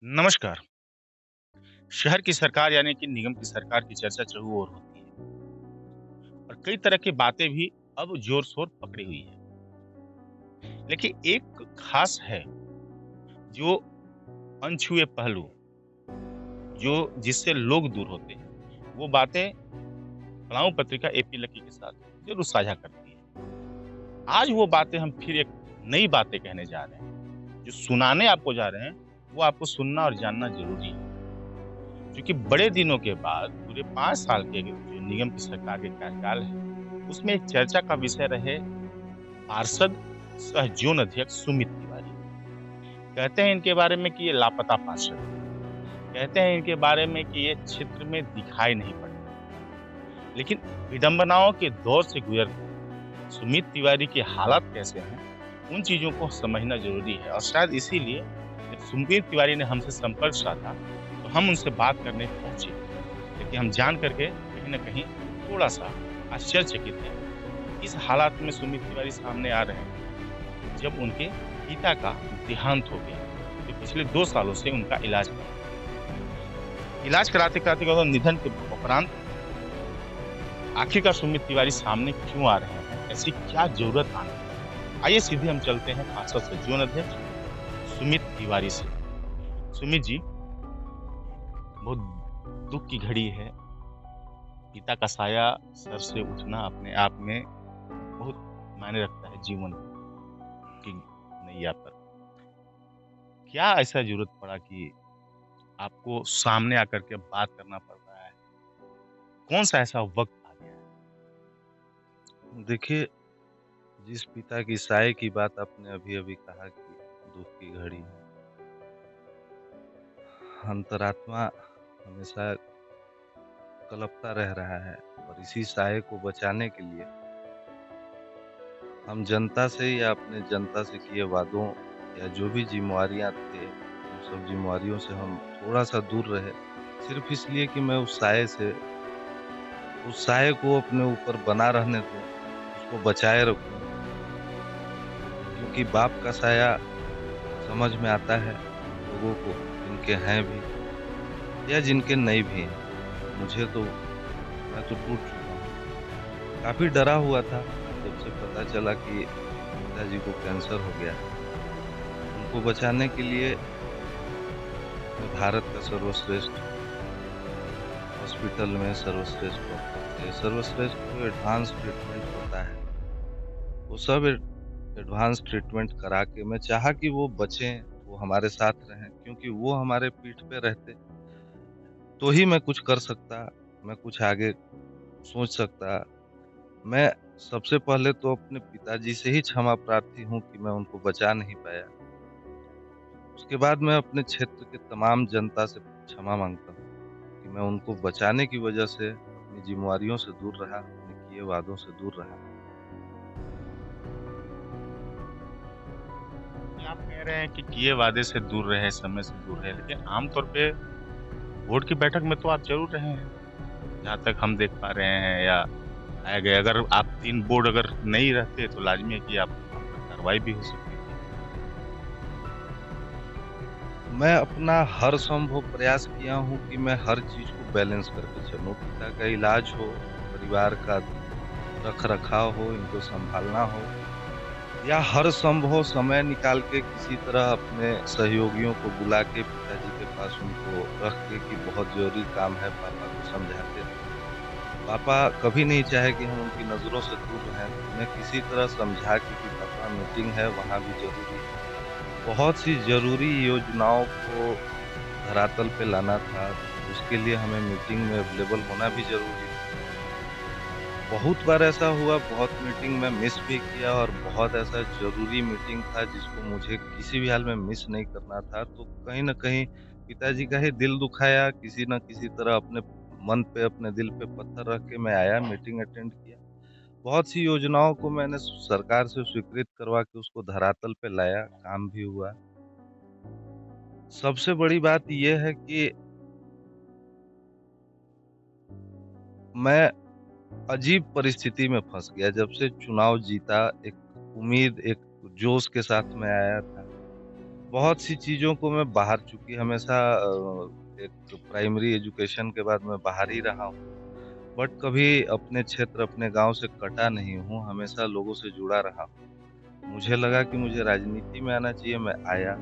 नमस्कार। शहर की सरकार यानी कि निगम की सरकार की चर्चा चारों ओर होती है और कई तरह की बातें भी अब जोर-शोर पकड़ी हुई है। लेकिन एक खास है जो अनछुए पहलू जो जिससे लोग दूर होते हैं। वो बातें पड़ाव पत्रिका एपी लकी के साथ ज़रूर साझा करती है। आज वो बातें हम फिर एक नई बातें कहने जा रहे हैं। जो सुनाने आपको जा रहे हैं, वो आपको सुनना और जानना ज़रूरी है। क्योंकि बड़े दिनों के बाद पूरे 5 साल के जो निगम की सरकार के कार्यकाल है, उसमें एक चर्चा का विषय रहे पार्षद सह जोन अध्यक्ष सुमित तिवारी। कहते हैं इनके बारे में कि ये लापता पार्षद हैं। कहते हैं इनके बारे में कि ये क्षेत्र में दिखाई नहीं पड़ते। लेकिन विडंबनाओं के दौर से गुजरकर सुमित तिवारी की हालात कैसे हैं, उन चीज़ों को समझना ज़रूरी है और शायद इसीलिए जब सुमित तिवारी ने हमसे संपर्क साधा, तो हम उनसे बात करने पहुँचे। लेकिन हम जान करके कहीं न कहीं थोड़ा-सा आश्चर्यचकित हैं। इस हालात में सुमित तिवारी सामने आ रहे हैं, जब उनके पिता का देहांत हो गया, जो पिछले 2 सालों से उनका इलाज कराते-कराते उनका निधन के उपरांत आखिरकार सुमित तिवारी सामने क्यों आ रहे हैं? ऐसी क्या ज़रूरत आ गई? आइए सीधे हम चलते हैं पार्षद से जोन अध्यक्ष सुमित तिवारी से। सुमित जी, बहुत दुःख की घड़ी है। पिता का साया सर से उठना अपने आप में बहुत मायने रखता है जीवन की नैया पर। क्या ऐसा ज़रूरत पड़ा कि आपको सामने आकर के बात करना पड़ रहा है? कौन-सा ऐसा वक़्त आ गया है? देखिए, जिस पिता की साय की बात आपने अभी-अभी कहा कि दुःख की घड़ी है, अंतरात्मा हमेशा कलपता रह रहा है और इसी साय को बचाने के लिए हम जनता से या अपने जनता से किए वादों या जो भी ज़िम्मेवारियाँ थे, उन सब ज़िम्मेवारियों से हम थोड़ा-सा दूर रहे, सिर्फ़ इसलिए कि मैं उस साय को अपने ऊपर बना रहने दूँ, उसको बचाए रखूँ, क्योंकि बाप का साया समझ में आता है लोगों को, जिनके हैं भी या जिनके नहीं भी हैं। मुझे तो मैं तो टूट चुका हूँ। काफ़ी डरा हुआ था जब से पता चला कि पिताजी को कैंसर हो गया है। उनको बचाने के लिए मैं भारत का सर्वश्रेष्ठ हॉस्पिटल में सर्वश्रेष्ठ डॉक्टर से सर्वश्रेष्ठ जो एडवांस ट्रीटमेंट होता है, वो सब एडवांस ट्रीटमेंट करा के मैं चाहा कि वो बचें, वो हमारे साथ रहें, क्योंकि वो हमारे पीठ पे रहते, तो ही मैं कुछ कर सकता, मैं कुछ आगे सोच सकता। मैं सबसे पहले तो अपने पिताजी से ही क्षमा प्रार्थी हूँ कि मैं उनको बचा नहीं पाया। उसके बाद मैं अपने क्षेत्र के तमाम जनता से क्षमा माँगता हूँ कि मैं उनको बचाने की वजह से अपनी ज़िम्मेवारियों से दूर रहा, अपने किए वादों से दूर रहा। ये आप कह रहे हैं कि किए वादे से दूर रहे, समय से दूर रहे, लेकिन आम तौर पे बोर्ड की बैठक में तो आप ज़रूर रहे हैं, जहाँ तक हम देख पा रहे हैं या पाया गया। अगर आप 3 बोर्ड अगर नहीं रहते तो लाज़मी है कि आप पर कार्रवाई भी हो सकती थी। मैं अपना हर संभव प्रयास किया हूँ कि मैं हर चीज़ को बैलेंस करके चलूँ। पिता का इलाज हो, परिवार का रख-रखाव हो, इनको सँभालना हो या हर संभव समय निकाल के किसी तरह अपने सहयोगियों को बुला के पिताजी के पास उनको रख के कि बहुत ज़रूरी काम है, पापा को समझाते रहे। पापा कभी नहीं चाहे कि हम उनकी नज़रों से दूर रहें, तो उन्हें किसी तरह समझा के कि पापा मीटिंग है, वहाँ भी ज़रूरी है। बहुत सी ज़रूरी योजनाओं को धरातल पे लाना था, उसके लिए हमें मीटिंग में अवेलेबल होना भी ज़रूरी था। बहुत बार ऐसा हुआ, बहुत मीटिंग में मिस भी किया और बहुत ऐसा ज़रूरी मीटिंग था जिसको मुझे किसी भी हाल में मिस नहीं करना था, तो कहीं न कहीं पिताजी का ही दिल दुखाया, किसी न किसी तरह अपने मन पे, अपने दिल पे पत्थर रख के मैं आया, मीटिंग अटेंड किया। बहुत सी योजनाओं को मैंने सरकार से स्वीकृत करवा के उसको धरातल पे लाया, काम भी हुआ। सबसे बड़ी बात ये है कि मैं अजीब परिस्थिति में फँस गया। जब से चुनाव जीता, एक उम्मीद, एक जोश के साथ मैं आया था। बहुत सी चीज़ों को मैं बाहर चूँकि हमेशा एक प्राइमरी एजुकेशन के बाद मैं बाहर ही रहा हूँ। बट कभी अपने क्षेत्र, अपने गाँव से कटा नहीं हूँ, हमेशा लोगों से जुड़ा रहा हूँ। मुझे लगा कि मुझे राजनीति में आना चाहिए, मैं आया।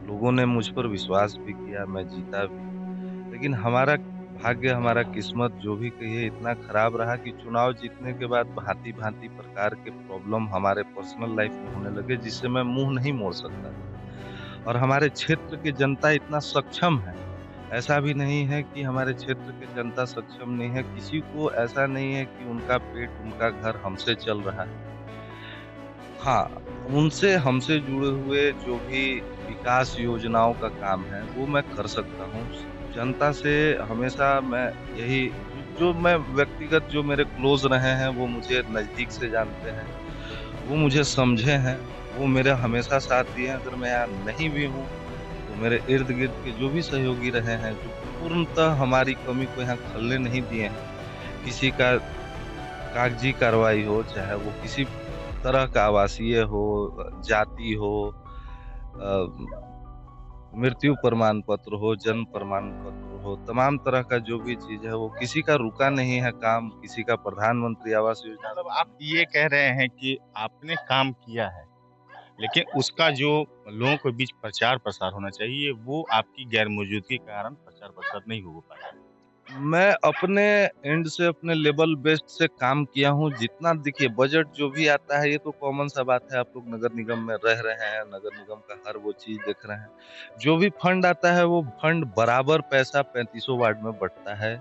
लोगों ने मुझ पर विश्वास भी किया, मैं जीता भी। लेकिन हमारा भाग्य, हमारा किस्मत जो भी कहिए इतना खराब रहा कि चुनाव जीतने के बाद भाँति-भाँति प्रकार के प्रॉब्लम हमारे पर्सनल लाइफ़ में होने लगे जिससे मैं मुँह नहीं मोड़ सकता था। और हमारे क्षेत्र की जनता इतना सक्षम है, ऐसा भी नहीं है कि हमारे क्षेत्र की जनता सक्षम नहीं है, किसी को ऐसा नहीं है कि उनका पेट, उनका घर हमसे चल रहा है। हाँ, उनसे हमसे जुड़े हुए जो भी विकास योजनाओं का काम है, वो मैं कर सकता हूँ। जनता से हमेशा मैं यही जो मैं व्यक्तिगत जो मेरे क्लोज़ रहे हैं, वो मुझे नज़दीक से जानते हैं, वो मुझे समझे हैं, वो मेरा हमेशा साथ दिए हैं। अगर मैं यहाँ नहीं भी हूँ, तो मेरे इर्द-गिर्द के जो भी सहयोगी रहे हैं, जो पूर्णतः हमारी कमी को यहाँ खलने नहीं दिए हैं, किसी का कागज़ी कार्रवाई हो, चाहे वो किसी तरह का आवासीय हो, जाति हो, अ, मृत्यु प्रमाण पत्र हो, जन्म प्रमाण पत्र हो, तमाम तरह का जो भी चीज़ है, वो किसी का रुका नहीं है काम, किसी का प्रधानमंत्री आवास योजना मतलब रुका आप नहीं। ये कह रहे हैं कि आपने काम किया है, लेकिन उसका जो लोगों के बीच प्रचार-प्रसार होना चाहिए, वो आपकी गैर मौजूदगी के कारण प्रचार-प्रसार नहीं हो पाया है। मैं अपने एंड से अपने लेवल बेस्ड से काम किया हूँ, जितना देखिए बजट जो भी आता है, ये तो कॉमन सा बात है, आप लोग नगर निगम में रह रहे हैं, नगर निगम का हर वो चीज़ देख रहे हैं। जो भी फंड आता है, वो फंड बराबर पैसा 3500 वार्ड में बँटता है।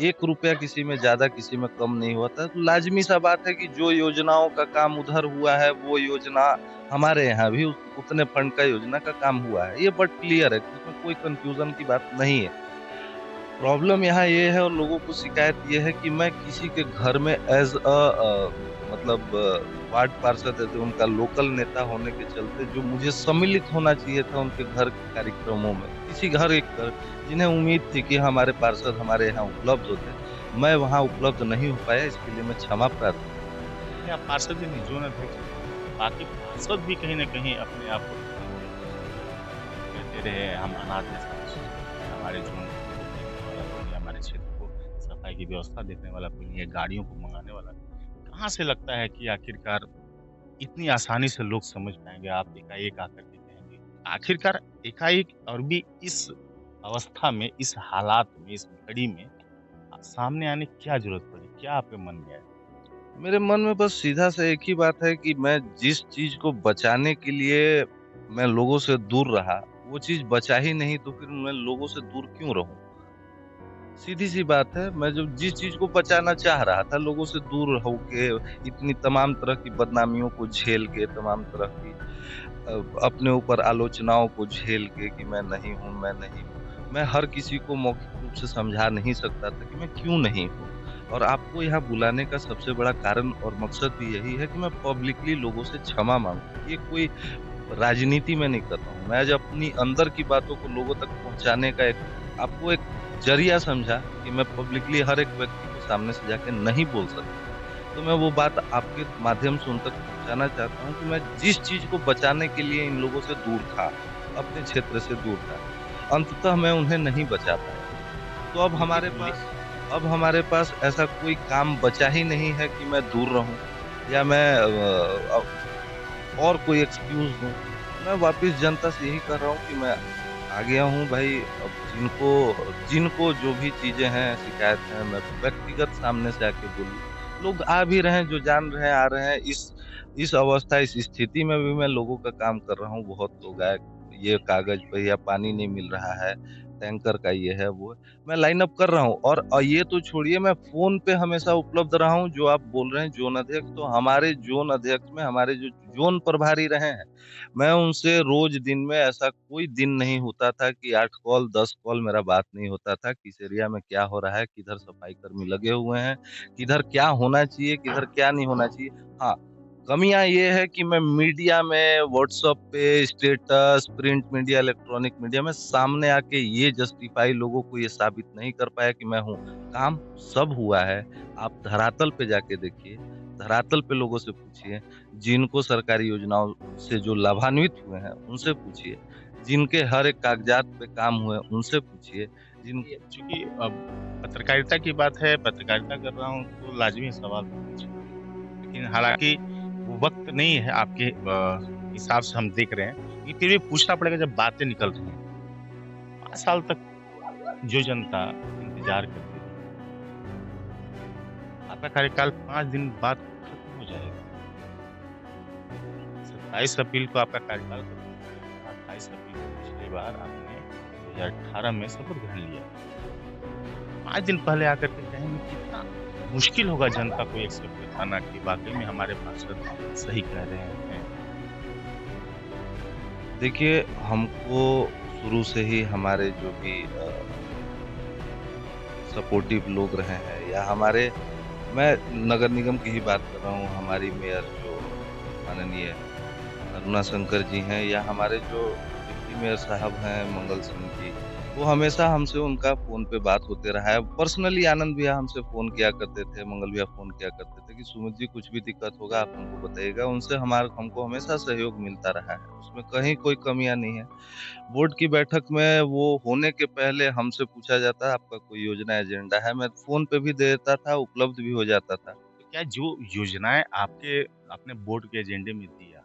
₹1 किसी में ज़्यादा, किसी में कम नहीं होता है, तो लाज़मी सा बात है कि जो योजनाओं का काम उधर हुआ है, वो योजना हमारे यहाँ भी उतने फंड का योजना का काम हुआ है। ये बट क्लियर है, इसमें कोई कन्फ्यूज़न की बात नहीं है। प्रॉब्लम यहाँ ये है और लोगों को शिकायत ये है कि मैं किसी के घर में मतलब वार्ड पार्षद है, जो उनका लोकल नेता होने के चलते जो मुझे सम्मिलित होना चाहिए था उनके घर के कार्यक्रमों में, किसी घर एक घर जिन्हें उम्मीद थी कि हमारे पार्षद हमारे यहाँ उपलब्ध होते हैं, मैं वहाँ उपलब्ध नहीं हो पाया, इसके लिए मैं क्षमा प्रार्थना करता हूँ। नहीं, आप पार्षद ही नहीं, ज़ोन अध्यक्ष हैं। बाकी पार्षद भी कहीं न कहीं अपने आप को कहते रहे हम अनाथ हैं, हमारे ज़ोन को देखने वाला कोई नहीं, हमारे क्षेत्र को सफाई की व्यवस्था देखने वाला कोई नहीं है, गाड़ियों को मँगाने वाला कहाँ से लगता है कि आखिरकार इतनी आसानी से लोग समझ पाएँगे, आप एकाएक आकर के कहेंगे। आखिरकार एकाएक और भी इस अवस्था में, इस हालात में, इस घड़ी में सामने आने की क्या ज़रूरत पड़ी? क्या आपके मन में आया? मेरे मन में बस सीधा सा एक ही बात है कि मैं जिस चीज़ को बचाने के लिए मैं लोगों से दूर रहा, वो चीज़ बचा ही नहीं तो फिर मैं लोगों से दूर क्यों रहूँ? सीधी-सी बात है, मैं जो जिस चीज़ को बचाना चाह रहा था, लोगों से दूर होके इतनी तमाम तरह की बदनामियों को झेल के, तमाम तरह की अपने ऊपर आलोचनाओं को झेल के कि मैं नहीं हूँ, मैं नहीं हूँ। मैं हर किसी को मौखिक रूप से समझा नहीं सकता था कि मैं क्यों नहीं हूँ। और आपको यहाँ बुलाने का सबसे बड़ा कारण और मकसद भी यही है कि मैं पब्लिकली लोगों से क्षमा माँगूँ। ये कोई राजनीति में नहीं कर रहा हूँ। मैं आज अपनी अंदर की बातों को लोगों तक पहुँचाने का एक आपको एक ज़रिया समझा कि मैं पब्लिकली हर एक व्यक्ति के सामने से जाके नहीं बोल सकता। तो मैं वो बात आपके माध्यम से उन तक पहुँचाना चाहता हूँ कि मैं जिस चीज़ को बचाने के लिए इन लोगों से दूर था, अपने क्षेत्र से दूर था, अंततः मैं उन्हें नहीं बचा पाया। तो देखिए अब हमारे पास ऐसा कोई काम बचा ही नहीं है कि मैं दूर रहूँ या मैं और कोई एक्सक्यूज़ दूँ। मैं वापिस जनता से यही कर रहा हूँ कि मैं आ गया हूँ भाई, अब जिनको जिनको जो भी चीज़ें हैं, शिकायत है, मैं व्यक्तिगत सामने से आके बोलूँ। लोग आ भी रहे हैं, जो जान रहे हैं, आ रहे हैं। इस अवस्था, इस स्थिति में भी मैं लोगों का काम कर रहा हूँ। बहुत लोग आए, ये कागज़ भैया पानी नहीं मिल रहा है, टैंकर का ये है, वो है। मैं लाइन अप कर रहा हूँ और ये तो छोड़िए, मैं फ़ोन पे हमेशा उपलब्ध रहा हूँ। जो आप बोल रहे हैं ज़ोन अध्यक्ष, तो हमारे ज़ोन अध्यक्ष में हमारे जो ज़ोन प्रभारी रहे हैं, मैं उनसे रोज़ दिन में ऐसा कोई दिन नहीं होता था कि 8 कॉल 10 कॉल मेरा बात नहीं होता था। किस एरिया में क्या हो रहा है, किधर सफाई कर्मी लगे हुए हैं, किधर क्या होना चाहिए, किधर क्या नहीं होना चाहिए। हाँ, कमियाँ ये है कि मैं मीडिया में, व्हाट्सएप पे, status, print media, electronic media में सामने आके ये जस्टिफ़ाई लोगों को ये साबित नहीं कर पाया कि मैं हूँ। काम सब हुआ है, आप धरातल पे जाके देखिए। धरातल पे लोगों से पूछिए, जिनको सरकारी योजनाओं से जो लाभान्वित हुए हैं, उनसे पूछिए, जिनके हर एक कागज़ात पे काम हुए, उनसे पूछिए, जिन ये चूँकि अब पत्रकारिता की बात है, पत्रकारिता कर रहा हूँ तो लाज़मी सवाल तो पूछेंगे। लेकिन हालाँकि वो वक़्त नहीं है आपके हिसाब से हम देख रहे हैं, लेकिन फिर भी पूछना पड़ेगा जब बातें निकल रही हैं। 5 साल तक जो जनता इंतज़ार करती रही, आपका कार्यकाल 5 दिन बाद खत्म हो जाएगा। 27 अप्रैल को आपका कार्यकाल खत्म हो जाएगा। 28 अप्रैल को पिछली बार आपने 2018 में शपथ ग्रहण लिया। 5 दिन पहले आकर के कहेंगे कितना मुश्किल होगा जनता को एक्सेप्ट दिखाना कि वाक़ई में हमारे पार्षद सही कह रहे हैं। देखिए, हमको शुरू से ही हमारे जो भी सपोर्टिव लोग रहे हैं या हमारे मैं नगर निगम की ही बात कर रहा हूँ, हमारी मेयर जो माननीय अरुणा शंकर जी हैं या हमारे जो डिप्टी मेयर साहब हैं मंगल सिंह जी, वो हमेशा हमसे उनका फ़ोन पे बात होते रहा है। पर्सनली आनंद भैया हमसे फ़ोन किया करते थे, मंगल भैया फ़ोन किया करते थे कि सुमित जी कुछ भी दिक्कत होगा आप हमको बताइएगा। उनसे हमको हमेशा सहयोग मिलता रहा है, उसमें कहीं कोई कमियाँ नहीं है। बोर्ड की बैठक में वो होने के पहले हमसे पूछा जाता है आपका कोई योजना एजेंडा है? मैं फ़ोन पे भी दे देता था, उपलब्ध भी हो जाता था। तो क्या जो योजनाएँ आपने बोर्ड के एजेंडे में दिया,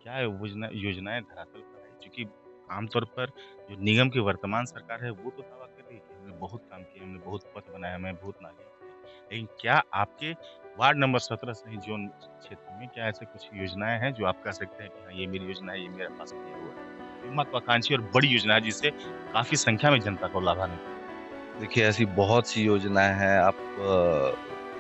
क्या योजनाएँ धरातल पर आई? चूँकि आमतौर पर जो निगम की वर्तमान सरकार है, वो तो दावा कर रही है कि हमने बहुत काम किया, हमने बहुत पथ बनाए, हमें बहुत नालियाँ बनाई। लेकिन क्या आपके वार्ड नंबर 17 सही जोन क्षेत्र में क्या ऐसे कुछ योजनाएँ हैं जो आप कह सकते हैं कि हाँ, ये मेरी योजना है, ये मेरे पास किया हुआ है? ये महत्वाकांक्षी और बड़ी योजना है जिससे काफ़ी संख्या में जनता को लाभान्वित देखिए ऐसी बहुत सी योजनाएँ हैं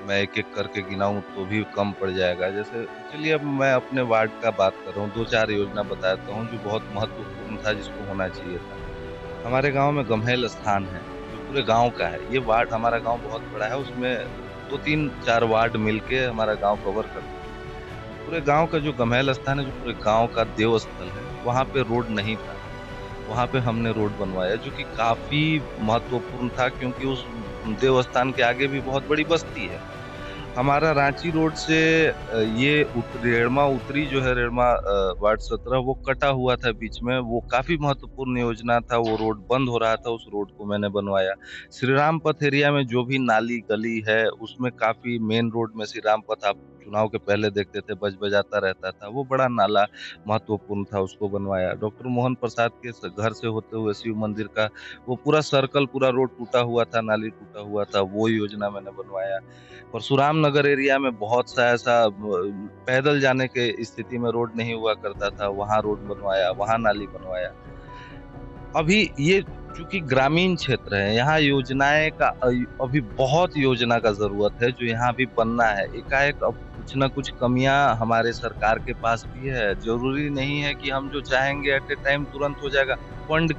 मैं एक-एक करके गिनाऊँ तो भी कम पड़ जाएगा। जैसे चलिए अब मैं अपने वार्ड का बात कर रहा हूँ, 2-4 योजना बता देता हूँ जो बहुत महत्वपूर्ण था जिसको होना चाहिए था। हमारे गाँव में गम्हैल स्थान है, जो पूरे गाँव का है। ये वार्ड हमारा गाँव बहुत बड़ा है, उसमें 2, 3, 4 वार्ड मिलके हमारा गाँव कवर करते हैं। पूरे गाँव का जो गम्हैल स्थान है, जो पूरे गाँव का देव स्थल है, वहाँ पे रोड नहीं था। वहाँ पे हमने रोड बनवाया जो कि काफ़ी महत्वपूर्ण था क्योंकि उस देवस्थान के आगे भी बहुत बड़ी बस्ती है। हमारा रांची रोड से ये रेड़मा उत्तरी जो है रेड़मा वार्ड 17 वो कटा हुआ था बीच में, वो काफ़ी महत्वपूर्ण योजना था, वो रोड बंद हो रहा था, उस रोड को मैंने बनवाया। श्री राम पथ एरिया में जो भी नाली, गली है, उसमें काफ़ी मेन रोड में श्री राम पथ आप चुनाव के पहले देखते थे बज-बजाता रहता था, वो बड़ा नाला महत्वपूर्ण था, उसको बनवाया। डॉक्टर मोहन प्रसाद के घर से होते हुए शिव मंदिर का वो पूरा सर्कल, पूरा रोड टूटा हुआ था, नाली टूटा हुआ था, वो योजना मैंने बनवाया। परशुराम नगर एरिया में बहुत सा ऐसा पैदल जाने के स्थिति में रोड नहीं हुआ करता था, वहाँ रोड बनवाया, वहाँ नाली बनवाया। अभी ये चूँकि ग्रामीण क्षेत्र है, यहाँ योजनाएँ का अभी बहुत योजना का ज़रूरत है, जो यहाँ अभी बनना है। एकाएक अब कुछ न कुछ कमियाँ हमारे सरकार के पास भी है। ज़रूरी नहीं है कि हम जो चाहेंगे एट ए टाइम तुरंत हो जाएगा। फंड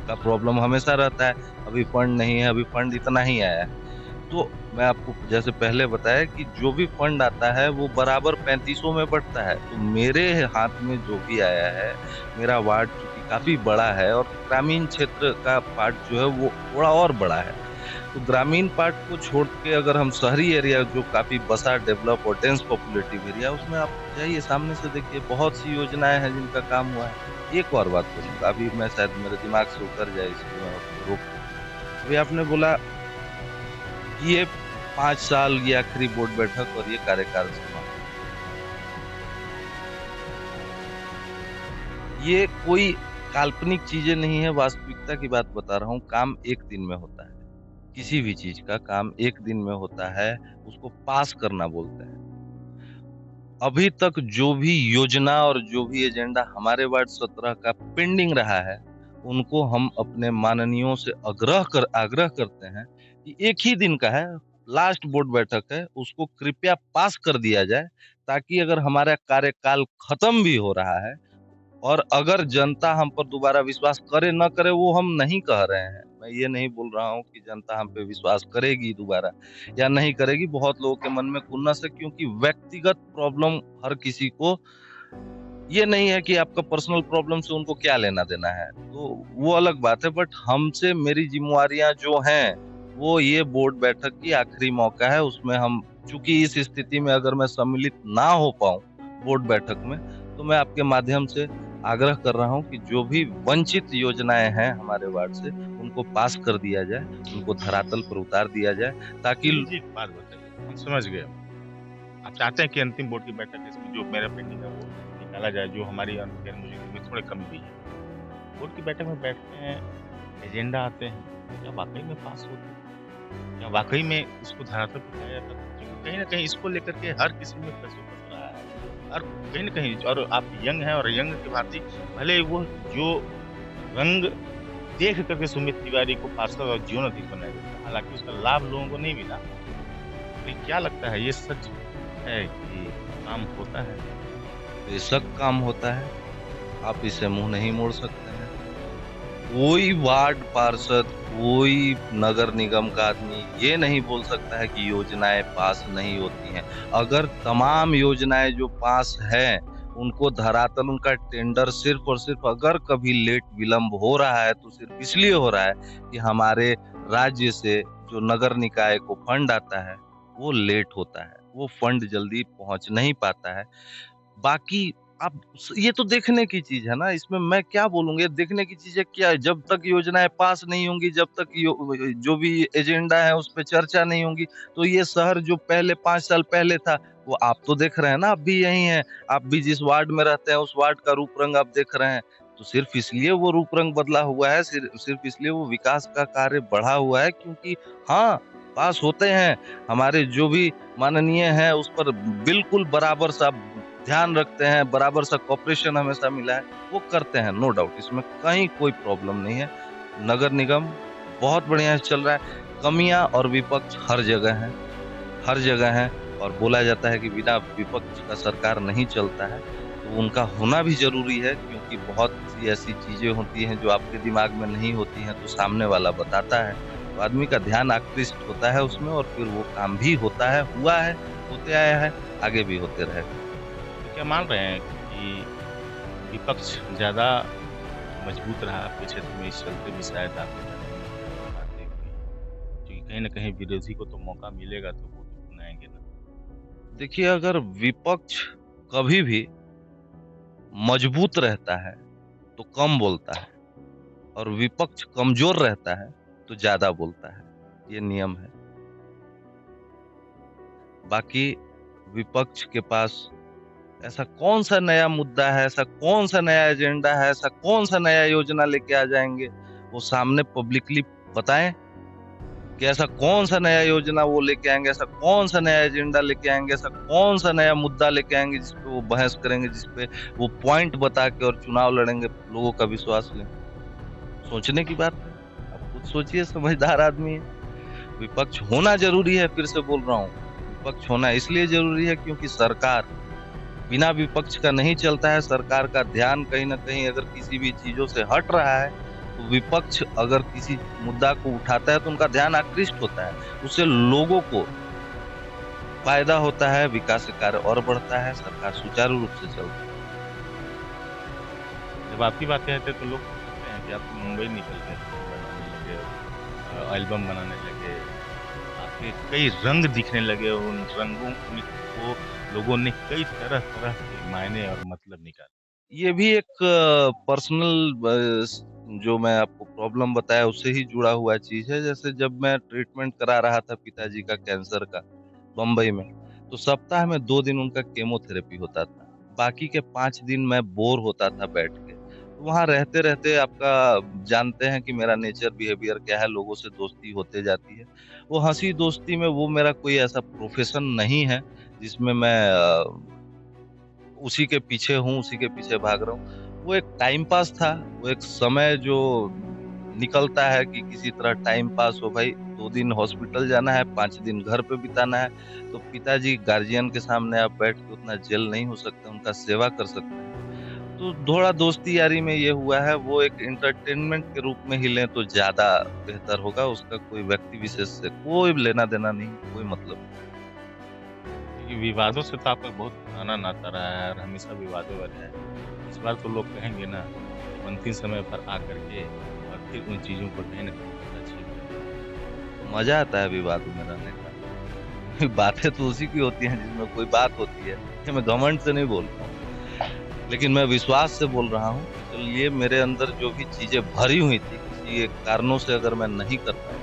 का प्रॉब्लम हमेशा रहता है, अभी फंड नहीं है, अभी फंड इतना ही आया है। तो मैं आपको जैसे पहले बताया कि जो भी फंड आता है वो बराबर 3500 में बँटता है। तो मेरे हाथ में जो भी आया है, मेरा वार्ड चूँकि काफ़ी बड़ा है और ग्रामीण क्षेत्र का पार्ट जो है वो थोड़ा और बड़ा है। तो ग्रामीण पार्ट को छोड़ के अगर हम शहरी एरिया जो काफ़ी बसा डेवलप और डेंस पॉपुलेटिव एरिया उसमें आप जाइए सामने से देखिए बहुत सी योजनाएँ हैं जिनका काम हुआ है। एक और बात करूँगा अभी मैं शायद मेरे दिमाग से उतर जाए इसको मैं आपको रोक अभी आपने बोला ये 5 साल ये आखिरी बोर्ड बैठक और ये कार्यकाल समाप्त। ये कोई काल्पनिक चीज़ें नहीं है, वास्तविकता की बात बता रहा हूँ, काम 1 दिन में होता है। किसी भी चीज़ का काम 1 दिन में होता है, उसको पास करना बोलते हैं। अभी तक जो भी योजना और जो भी एजेंडा हमारे वार्ड 17 का पेंडिंग रहा है, उनको हम अपने माननीयों से आग्रह करते हैं कि 1 ही दिन का है, लास्ट बोर्ड बैठक है, उसको कृपया पास कर दिया जाए, ताकि अगर हमारा कार्यकाल खत्म भी हो रहा है और अगर जनता हम पर दोबारा विश्वास करे न करे वो हम नहीं कह रहे हैं। मैं ये नहीं बोल रहा हूँ कि जनता हम पे विश्वास करेगी दोबारा या नहीं करेगी, बहुत लोगों के मन में खुन्नस है क्योंकि व्यक्तिगत प्रॉब्लम हर किसी को ये नहीं है कि आपका पर्सनल प्रॉब्लम से उनको क्या लेना-देना है। तो वो अलग बात है बट हमसे मेरी ज़िम्मेवारियाँ जो हैं, वो ये बोर्ड बैठक की आखिरी मौका है, उसमें हम चूँकि इस स्थिति में अगर मैं सम्मिलित ना हो पाऊँ बोर्ड बैठक में, तो मैं आपके माध्यम से आग्रह कर रहा हूँ कि जो भी वंचित योजनाएँ हैं हमारे वार्ड से, उनको पास कर दिया जाए, उनको धरातल पर उतार दिया जाए, ताकि चलिए जी, एक बात बताइए, हम समझ गए। आप चाहते हैं कि अंतिम बोर्ड की बैठक इसमें जो मेरा पेंडिंग है वो निकाला जाए, जो हमारी गैर मौजूदगी में थोड़ी कमी हुई है। बोर्ड की बैठक में बैठते हैं, एजेंडा आते हैं, क्या वाक़ई में पास होते हैं? क्या वाक़ई में इसको धरातल पर उतारा जाता है? क्योंकि कहीं न कहीं इसको लेकर के हर किसी में प्रश्न उठ रहा है। और कहीं न कहीं और आप यंग हैं और यंग की भाँति भले वो जो रंग देख कर के सुमित तिवारी को पार्षद और जीवनाधीश बनाया गया था, हालाँकि उसका लाभ लोगों को नहीं मिला। लेकिन क्या लगता है ये सच है कि काम होता है? बेशक काम होता है, आप इसे मुँह नहीं मोड़ सकते हैं। कोई वार्ड पार्षद, कोई नगर निगम का आदमी ये नहीं बोल सकता है कि योजनाएँ पास नहीं होती हैं। अगर तमाम योजनाएँ जो पास हैं, उनको धरातल उनका टेंडर सिर्फ़ और सिर्फ़ अगर कभी लेट विलम्ब हो रहा है, तो सिर्फ़ इसलिए हो रहा है कि हमारे राज्य से जो नगर निकाय को फंड आता है, वो लेट होता है। वो फंड जल्दी पहुँच नहीं पाता है। बाकी आप ये तो देखने की चीज़ है ना, इसमें मैं क्या बोलूँगा, ये देखने की चीज़ है क्या? जब तक योजनाएँ पास नहीं होंगी, जब तक जो भी एजेंडा है उस पे चर्चा नहीं होंगी, तो ये शहर जो पहले 5 साल पहले था, वो आप तो देख रहे हैं ना, आप भी यहीं हैं, आप भी जिस वार्ड में रहते हैं, उस वार्ड का रूप-रंग आप देख रहे हैं। तो सिर्फ़ इसलिए वो रूप-रंग बदला हुआ है, सिर्फ़ इसलिए वो विकास का कार्य बढ़ा हुआ है क्योंकि हाँ, पास होते हैं, हमारे जो भी माननीय हैं, उस पर बिल्कुल बराबर सा ध्यान रखते हैं, बराबर सा कोऑपरेशन हमेशा मिला है, वो करते हैं, नो डाउट इसमें कहीं कोई प्रॉब्लम नहीं है। नगर निगम बहुत बढ़िया से चल रहा है, कमियाँ और विपक्ष हर जगह हैं और बोला जाता है कि बिना विपक्ष का सरकार नहीं चलता है, तो उनका होना भी ज़रूरी है क्योंकि बहुत सी ऐसी चीज़ें होती हैं जो आपके दिमाग में नहीं होती हैं, तो सामने वाला बताता है, तो आदमी का ध्यान आकृष्ट होता है उसमें और फिर वो काम भी होता है, हुआ है, होते आया है, आगे भी होते रहेगा। तो क्या मान रहे हैं कि विपक्ष ज़्यादा मजबूत रहा आपके क्षेत्र में, इस चलते भी शायद आपके घर में बातें हुई? क्योंकि कहीं न कहीं विरोधी को तो मौका मिलेगा तो वो तो अपनाएँगे ना। देखिए, अगर विपक्ष कभी भी मजबूत रहता है, तो कम बोलता है और विपक्ष कमज़ोर रहता है, तो ज़्यादा बोलता है। ये नियम है। बाकी विपक्ष के पास ऐसा कौन-सा नया मुद्दा है, ऐसा कौन-सा नया एजेंडा है, ऐसा कौन-सा नया योजना लेके आ जाएँगे, वो सामने पब्लिकली बताएँ कि ऐसा कौन-सा नया योजना वो लेके आएँगे, ऐसा कौन-सा नया एजेंडा लेके आएँगे, ऐसा कौन-सा नया मुद्दा लेके आएँगे जिस पे वो बहस करेंगे, जिस पे वो पॉइंट बता के और चुनाव लड़ेंगे, लोगों का विश्वास लें। सोचने की बात है। आप खुद सोचिए, समझदार आदमी हैं। विपक्ष होना ज़रूरी है, फिर से बोल रहा हूँ। विपक्ष होना इसलिए ज़रूरी है क्योंकि सरकार बिना विपक्ष का नहीं चलता है। सरकार का ध्यान कहीं न कहीं अगर किसी भी चीज़ों से हट रहा है, तो विपक्ष अगर किसी मुद्दा को उठाता है तो उनका ध्यान आकृष्ट होता है। उससे लोगों को फ़ायदा होता है, विकास का कार्य और बढ़ता है, सरकार सुचारू रूप से चलती है। जब आपकी बातें आती है तो लोग कहते हैं कि आप मुंबई निकल गए, फ़िल्म बनाने लगे, एल्बम बनाने लगे, आपके कई रंग दिखने लगे, उन रंगों में को लोगों ने कई तरह-तरह के मायने और मतलब निकाले। ये भी एक पर्सनल जो मैं आपको प्रॉब्लम बताया उससे ही जुड़ा हुआ चीज़ है। जैसे जब मैं ट्रीटमेंट करा रहा था पिताजी का कैंसर का बम्बई में, तो सप्ताह में 2 दिन उनका कीमोथेरेपी होता था। बाकी के 5 दिन मैं बोर होता था बैठ के। तो वहाँ रहते-रहते आपका जानते हैं कि मेरा नेचर बिहेवियर क्या है, लोगों से दोस्ती होते जाती है। वो हँसी-दोस्ती में वो मेरा कोई ऐसा प्रोफ़ेशन नहीं है जिसमें मैं उसी के पीछे हूँ, उसी के पीछे भाग रहा हूँ। वो एक टाइम पास था, वो एक समय जो निकलता है कि किसी तरह टाइम पास हो भाई, 2 दिन हॉस्पिटल जाना है, 5 दिन घर पे बिताना है। तो पिताजी गार्जियन के सामने आप बैठ के उतना जेल नहीं हो सकते, उनका सेवा कर सकते हैं। तो थोड़ा दोस्ती यारी में ये हुआ है, वो एक एंटरटेनमेंट के रूप में ही लें तो ज़्यादा बेहतर होगा, उसका कोई व्यक्ति विशेष से कोई लेना-देना नहीं, कोई मतलब नहीं। देखिए, विवादों से तो आपका बहुत पुराना नाता रहा है और हमेशा विवादों में रहा है। इस बार तो लोग कहेंगे ना, अंतिम समय पर आकर के और फिर उन चीज़ों को कहीं न कहीं पता चल मज़ा आता है विवादों में रहने का। बातें तो उसी की होती हैं जिसमें कोई बात होती है। ये मैं घमंड से नहीं बोल रहा हूँ, लेकिन मैं विश्वास से बोल रहा हूँ कि चलिए मेरे अंदर जो भी चीज़ें भरी हुई थी, किसी एक कारणों से अगर मैं नहीं कर पाया,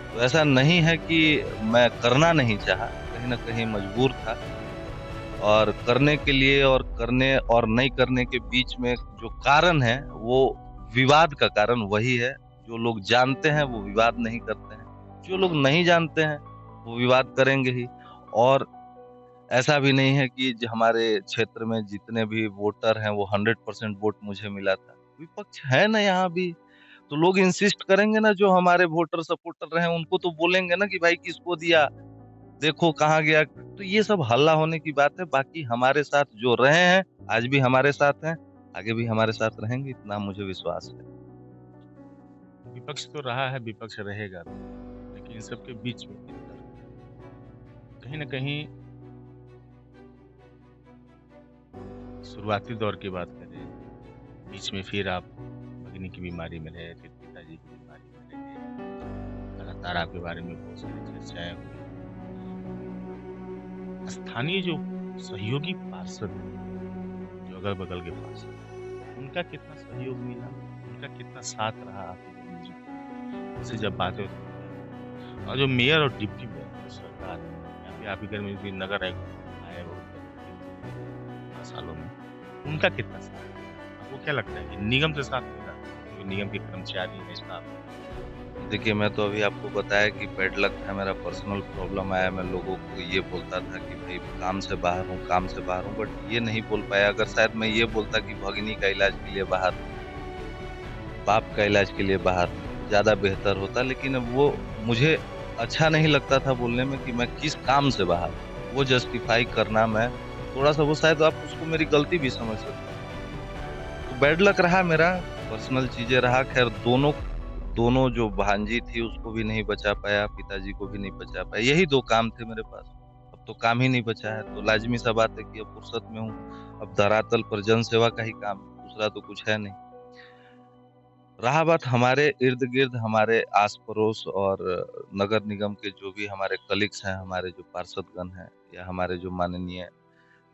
तो ऐसा नहीं है कि मैं करना नहीं चाहा, कहीं न कहीं मजबूर था। और करने के लिए और करने और नहीं करने के बीच में जो कारण है, वो विवाद का कारण वही है। जो लोग जानते हैं वो विवाद नहीं करते हैं, जो लोग नहीं जानते हैं वो विवाद करेंगे ही। और ऐसा भी नहीं है कि हमारे क्षेत्र में जितने भी वोटर हैं वो 100% वोट मुझे मिला था। विपक्ष है ना यहाँ भी, तो लोग इंसिस्ट करेंगे ना, जो हमारे वोटर सपोर्टर हैं उनको तो बोलेंगे ना कि भाई किसको दिया? देखो कहाँ गया। तो ये सब हल्ला होने की बात है। बाकी हमारे साथ जो रहे हैं, आज भी हमारे साथ हैं, आगे भी हमारे साथ रहेंगे, इतना मुझे विश्वास है। विपक्ष तो रहा है, विपक्ष रहेगा भी, लेकिन इन सबके बीच में कहीं न कहीं शुरुआती दौर की बात करें, बीच में फिर आप भगिनी की बीमारी में रहे, फिर पिताजी की बीमारी में रहे, लगातार आपके बारे में बहुत सारी चर्चाएँ हुई। स्थानीय जो सहयोगी पार्षद हैं, जो अगल-बगल के पार्षद हैं, उनका कितना सहयोग मिला, उनका कितना साथ रहा आपकी ज़िंदगी में? उससे जब बातें होती हैं और जो मेयर और डिप्टी मेयर जो सरकार है, या फिर आपके घर में भी नगर आयुक्त आए वो 5 सालों में, उनका कितना साथ है? आपको क्या लगता है कि निगम से साथ मिला? क्योंकि निगम के कर्मचारी हैं, स्टाफ है। देखिए, मैं तो अभी आपको बताया कि बैड लक था, मेरा पर्सनल प्रॉब्लम आया। मैं लोगों को ये बोलता था कि भई काम से बाहर हूँ, काम से बाहर हूँ, बट ये नहीं बोल पाया। अगर शायद मैं ये बोलता कि भगिनी का इलाज के लिए बाहर हूँ, बाप का इलाज के लिए बाहर हूँ, ज़्यादा बेहतर होता। लेकिन अब वो मुझे अच्छा नहीं लगता था बोलने में कि मैं किस काम से बाहर हूँ। वो जस्टिफ़ाई करना मैं थोड़ा-सा, वो शायद आप उसको मेरी गलती भी समझ सकते हैं। तो बैड लक रहा मेरा, पर्सनल चीज़ें रहा। ख़ैर दोनों दोनों जो भांजी थी उसको भी नहीं बचा पाया, पिताजी को भी नहीं बचा पाया। यही 2 काम थे मेरे पास। अब तो काम ही नहीं बचा है, तो लाज़मी-सा बात है कि अब फुर्सत में हूँ। अब धरातल पर जन सेवा का ही काम है, दूसरा तो कुछ है नहीं। रहा बात हमारे इर्द-गिर्द, हमारे आस-पड़ोस और नगर निगम के जो भी हमारे कलीग्स हैं, हमारे जो पार्षदगण हैं या हमारे जो माननीय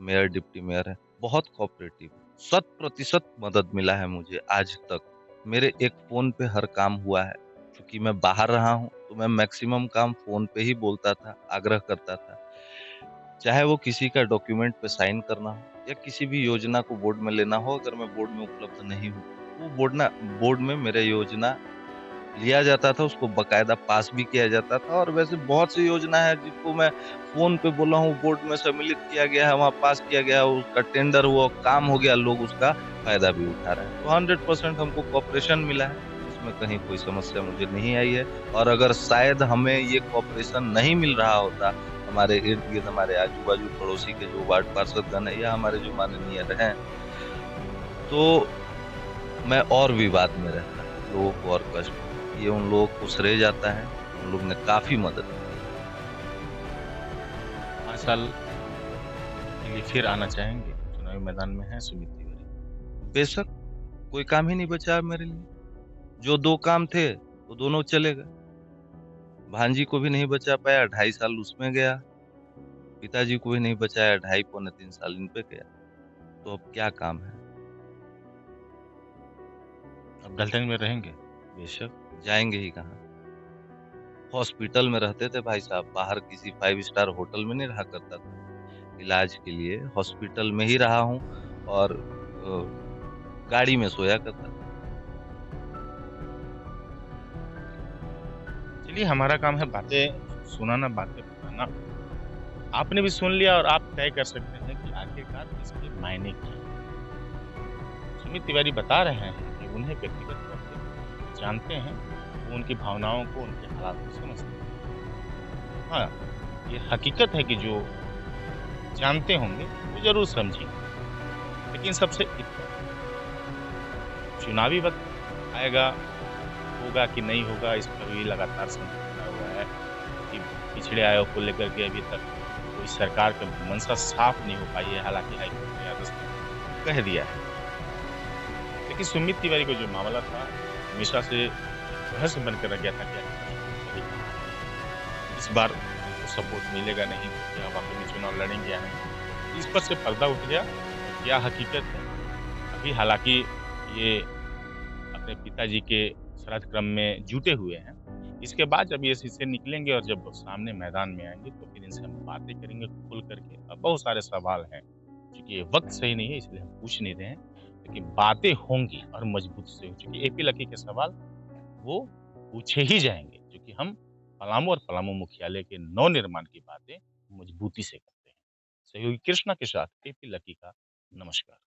मेयर, डिप्टी मेयर हैं, बहुत कोऑपरेटिव, 100% मदद मिला है मुझे आज तक। मेरे एक फ़ोन पे हर काम हुआ है। चूँकि मैं बाहर रहा हूँ, तो मैं मैक्सिमम काम फ़ोन पे ही बोलता था, आग्रह करता था। चाहे वो किसी का डॉक्यूमेंट पे साइन करना हो या किसी भी योजना को बोर्ड में लेना हो, अगर मैं बोर्ड में उपलब्ध नहीं हूँ, वो बोर्ड में मेरे योजना लिया जाता था, उसको बाकायदा पास भी किया जाता था। और वैसे बहुत सी योजना है जिसको मैं फ़ोन पे बोला हूँ, बोर्ड में सम्मिलित किया गया है, वहाँ पास किया गया है, उसका टेंडर हुआ, काम हो गया, लोग उसका फ़ायदा भी उठा रहे हैं। तो 100% हमको कोऑपरेशन मिला है, इसमें कहीं कोई समस्या मुझे नहीं आई है। और अगर शायद हमें ये कोऑपरेशन नहीं मिल रहा होता, हमारे इर्द-गिर्द, हमारे आजू-बाजू पड़ोसी के जो वार्ड पार्षदगण हैं या हमारे जो माननीय हैं, तो मैं और विवाद में रहता, लोगों को और कष्ट। ये उन लोगों को श्रेय जाता है, उन लोग ने काफ़ी मदद की। 5 साल के लिए फिर आना चाहेंगे? चुनावी मैदान में हैं सुमित तिवारी। बेशक, कोई काम ही नहीं बचा अब मेरे लिए। जो 2 काम थे, वो दोनों चले गए। भांजी को भी नहीं बचा पाया, 2.5 साल उसमें गया। पिताजी को भी नहीं बचाया, 2.5 पौने 3 साल इन पे गया। तो अब क्या काम है? अब गलतन में रहेंगे? बेशक, जाएँगे ही कहाँ? हॉस्पिटल में रहते थे भाई साहब, बाहर किसी 5 स्टार होटल में नहीं रहा करता था। इलाज के लिए हॉस्पिटल में ही रहा हूँ और गाड़ी में सोया करता था। चलिए, हमारा काम है बातें सुनाना, बातें बताना। आपने भी सुन लिया और आप तय कर सकते हैं कि आखिरकार इसके मायने क्या हैं। सुमित तिवारी बता रहे हैं कि उन्हें व्यक्तिगत तौर पे जानते हैं, वो उनकी भावनाओं को, उनके हालात को समझते हैं। हाँ, ये हकीकत है कि जो जानते होंगे वो ज़रूर समझेंगे। लेकिन सबसे चुनावी वक़्त आएगा, होगा कि नहीं होगा, इस पर भी लगातार संकट बना हुआ है कि पिछड़े आयोग को लेकर के अभी तक कोई सरकार की मंशा साफ नहीं हो पाई है। हालाँकि हाईकोर्ट ने आदेश कह दिया है। लेकिन सुमित तिवारी का जो मामला था, हमेशा से बहस बनकर रह गया था कि इस बार तो सपोर्ट मिलेगा नहीं, तो क्या वाक़ई में चुनाव लड़ेंगे या नहीं? इस पर से पर्दा उठ गया, क्या हकीकत है। अभी हालाँकि ये अपने पिताजी के श्राद्ध क्रम में जुटे हुए हैं। इसके बाद जब ये इससे निकलेंगे और जब सामने मैदान में आएँगे तो फिर इनसे हम बातें करेंगे खुल कर के। अब बहुत सारे सवाल हैं, चूँकि ये वक़्त सही नहीं है इसलिए हम पूछ नहीं रहे हैं, लेकिन बातें होंगी और मजबूती से चूँकि एपी लकी के सवाल वो पूछे ही जाएँगे, क्योंकि हम पलामू और पलामू मुख्यालय के नवनिर्माण की बातें मजबूती से करते हैं। सहयोगी कृष्णा के साथ एपी लकी का नमस्कार।